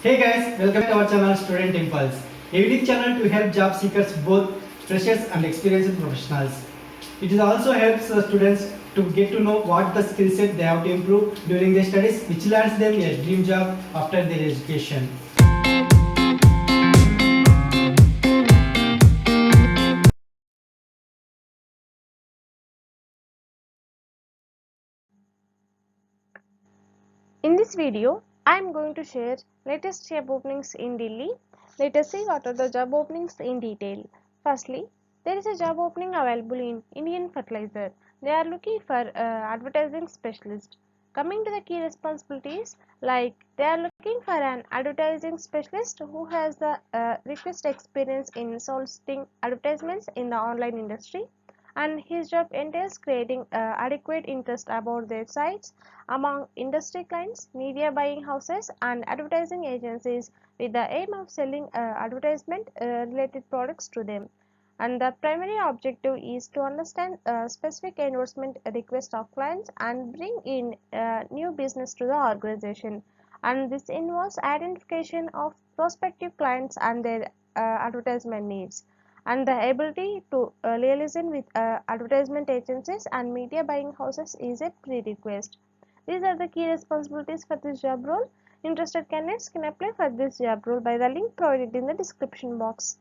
Hey guys, welcome to our channel Student Impulse, a unique channel to help job seekers, both freshers and experienced professionals. It also helps students to get to know what the skill set they have to improve during their studies, which lands them a dream job after their education. In this video, I am going to share latest job openings in Delhi. Let us see what are the job openings in detail. Firstly, there is a job opening available in Indian Fertilizer. They are looking for advertising specialist. Coming to the key responsibilities, like they are looking for an advertising specialist who has the request experience in soliciting advertisements in the online industry, and his job entails creating adequate interest about their sites among industry clients, media buying houses, and advertising agencies with the aim of selling advertisement related products to them. And the primary objective is to understand specific endorsement requests of clients and bring in new business to the organization. And this involves identification of prospective clients and their advertisement needs, and the ability to liaison with advertisement agencies and media buying houses is a prerequisite. These are the key responsibilities for this job role. Interested candidates can apply for this job role by the link provided in the description box.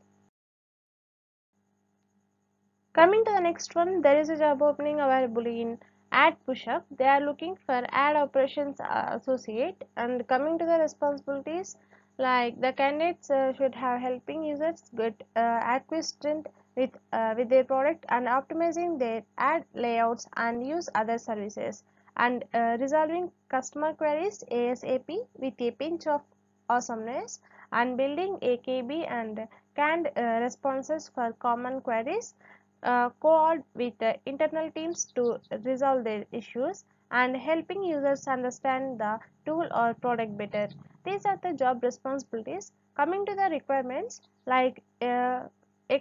Coming to the next one, there is a job opening available in Ad Pushup. They are looking for ad operations associate. And coming to the responsibilities, like the candidates should have helping users get acquainted with their product and optimizing their ad layouts and use other services, and resolving customer queries ASAP with a pinch of awesomeness, and building AKB and canned responses for common queries, co-op with the internal teams to resolve their issues, and helping users understand the tool or product better. These are the job responsibilities. Coming to the requirements, like a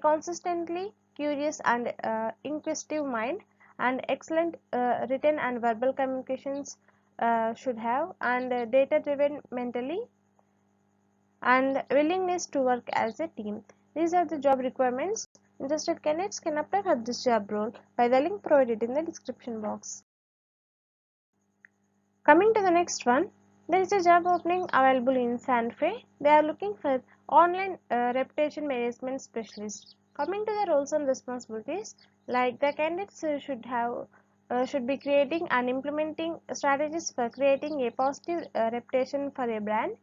consistently curious and inquisitive mind, and excellent written and verbal communications should have, and data driven mentally, and willingness to work as a team. These are the job requirements. Interested candidates can apply for this job role by the link provided in the description box. Coming to the next one, there is a job opening available in Santa Fe. They are looking for online reputation management specialist. Coming to the roles and responsibilities, like the candidates should be creating and implementing strategies for creating a positive reputation for a brand,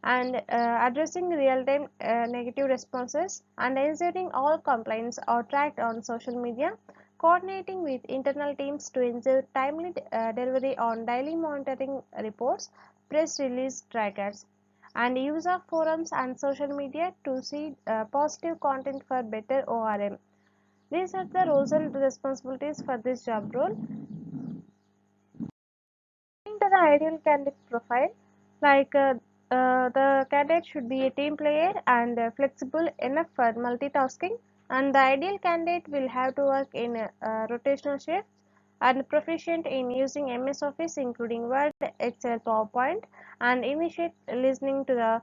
and addressing real-time negative responses, and ensuring all complaints are tracked on social media, coordinating with internal teams to ensure timely delivery on daily monitoring reports, press release trackers, and use of forums and social media to see positive content for better ORM. These are the roles and responsibilities for this job role. Into the ideal candidate profile, like the candidate should be a team player and flexible enough for multitasking, and the ideal candidate will have to work in rotational shifts, and proficient in using MS Office including Word, Excel, PowerPoint, and initiate listening to the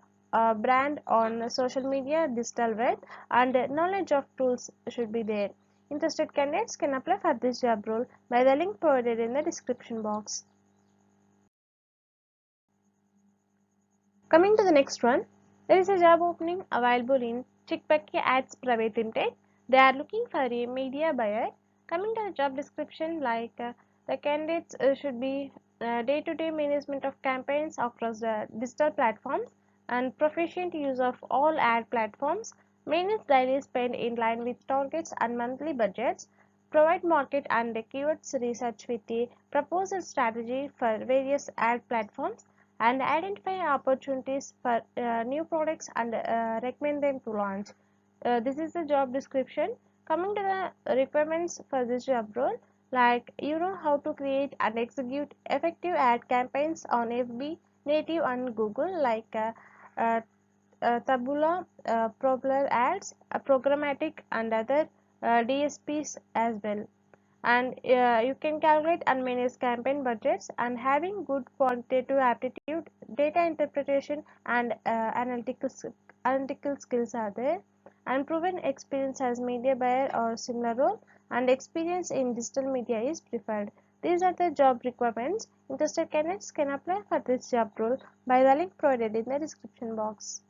brand on social media, digital web, and knowledge of tools should be there. Interested candidates can apply for this job role by the link provided in the description box. Coming to the next one, there is a job opening available in Chickpecky Ads Private Limited. They are looking for a media buyer. Coming to the job description, like the candidates should be day-to-day management of campaigns across the digital platforms, and proficient use of all ad platforms, manage daily spend in line with targets and monthly budgets, provide market and keywords research with the proposal strategy for various ad platforms, and identify opportunities for new products and recommend them to launch. This is the job description. Coming to the requirements for this job role, like you know how to create and execute effective ad campaigns on FB, Native, and Google, like uh, Taboola, Popular Ads, Programmatic, and other DSPs as well. and you can calculate and manage campaign budgets, and having good quantitative aptitude, data interpretation, and analytical skills are there, and proven experience as media buyer or similar role, and experience in digital media is preferred. These are the job requirements. Interested candidates can apply for this job role by the link provided in the description box.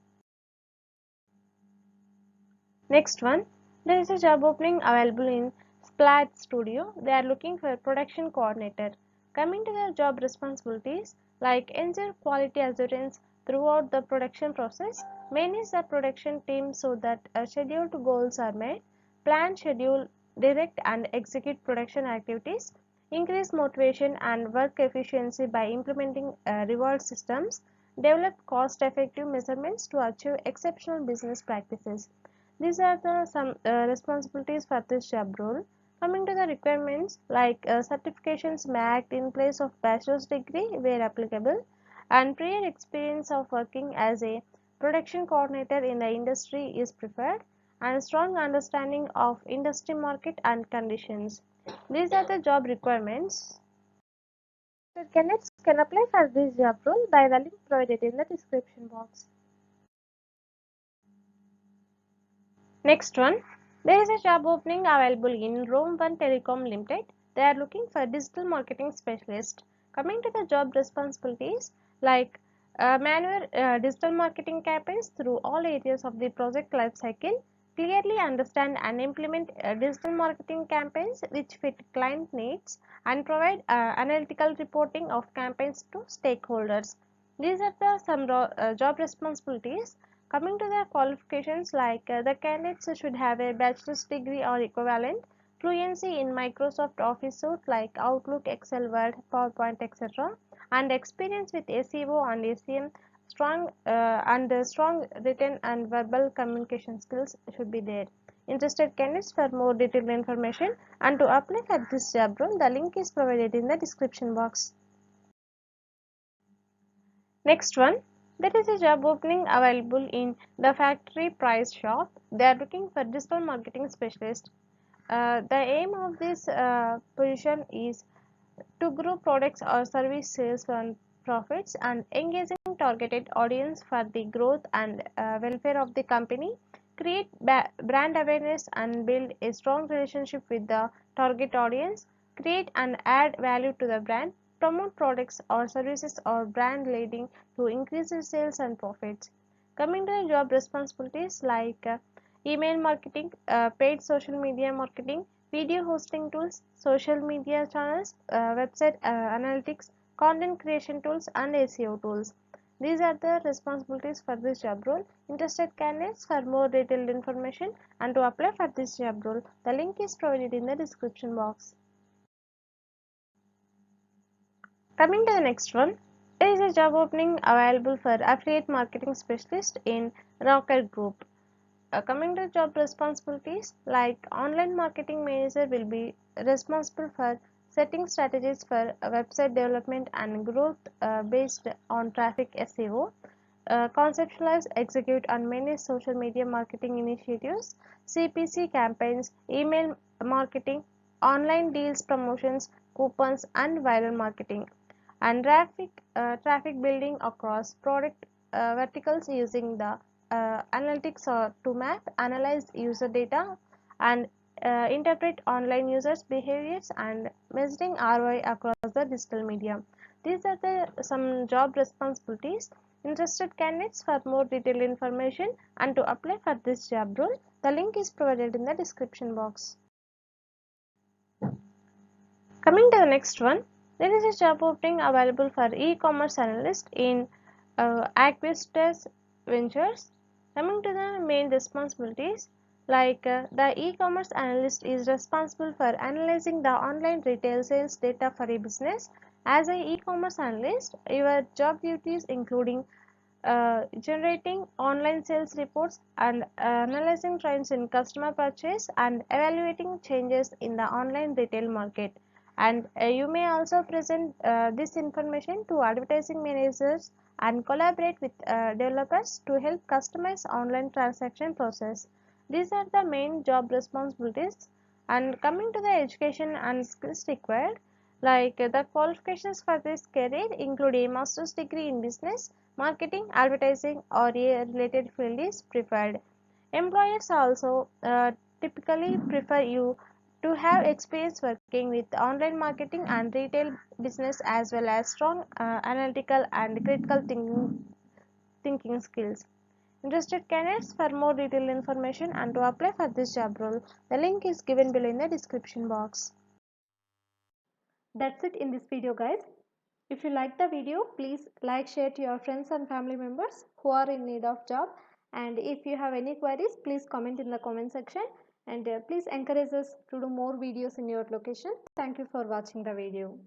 Next one, there is a job opening available in Splat Studio. They are looking for a production coordinator. Coming to the job responsibilities, like ensure quality assurance throughout the production process, manage the production team so that scheduled goals are met, plan, schedule, direct and execute production activities, increase motivation and work efficiency by implementing reward systems, develop cost-effective measurements to achieve exceptional business practices. These are the some responsibilities for this job role. Coming to the requirements, like certifications may act in place of bachelor's degree where applicable, and prior experience of working as a production coordinator in the industry is preferred, and strong understanding of industry market and conditions. These are the job requirements. So candidates can apply for this job role by the link provided in the description box. Next one, there is a job opening available in Rome One Telecom Limited. They are looking for digital marketing specialist. Coming to the job responsibilities, like maneuver digital marketing campaigns through all areas of the project life cycle, clearly understand and implement digital marketing campaigns which fit client needs, and provide analytical reporting of campaigns to stakeholders. These are the some job responsibilities. Coming to the qualifications, like the candidates should have a bachelor's degree or equivalent, fluency in Microsoft Office suite like Outlook, Excel, Word, PowerPoint, etc., and experience with SEO and SEM, strong written and verbal communication skills should be there. Interested candidates, for more detailed information and to apply for this job role, the link is provided in the description box. Next one, there is a job opening available in the factory price shop. They are looking for digital marketing specialist. The aim of this position is to grow products or service sales and profits, and engaging targeted audience for the growth and welfare of the company, create brand awareness and build a strong relationship with the target audience, create and add value to the brand, promote products or services or brand leading to increase sales and profits. Coming to the job responsibilities, like email marketing, paid social media marketing, video hosting tools, social media channels, website analytics, content creation tools, and SEO tools. These are the responsibilities for this job role. Interested candidates, for more detailed information and to apply for this job role, the link is provided in the description box. Coming to the next one, there is a job opening available for affiliate marketing specialist in Rocket Group. Coming to job responsibilities, like online marketing manager will be responsible for setting strategies for website development and growth based on traffic SEO, conceptualize, execute and manage social media marketing initiatives, CPC campaigns, email marketing, online deals promotions, coupons and viral marketing, and traffic building across product verticals using the analytics to map, analyze user data, and interpret online users behaviors, and measuring ROI across the digital media. These are the some job responsibilities. Interested candidates, for more detailed information and to apply for this job role, the link is provided in the description box. Coming to the next one, there is a job opening available for e-commerce analyst in Acquisitus Ventures. Coming to the main responsibilities, like the e-commerce analyst is responsible for analyzing the online retail sales data for a business. As a e-commerce analyst, your job duties including generating online sales reports and analyzing trends in customer purchase and evaluating changes in the online retail market. And you may also present this information to advertising managers and collaborate with developers to help customize online transaction process. These are the main job responsibilities. And coming to the education and skills required, like the qualifications for this career include a master's degree in business, marketing, advertising, or a related field is preferred. Employers also typically prefer you to have experience working with online marketing and retail business, as well as strong analytical and critical thinking skills. Interested candidates, for more detailed information and to apply for this job role, the link is given below in the description box. That's it in this video, guys. If you like the video, please like, share to your friends and family members who are in need of job. And if you have any queries, please comment in the comment section, and please encourage us to do more videos in your location. Thank you for watching the video.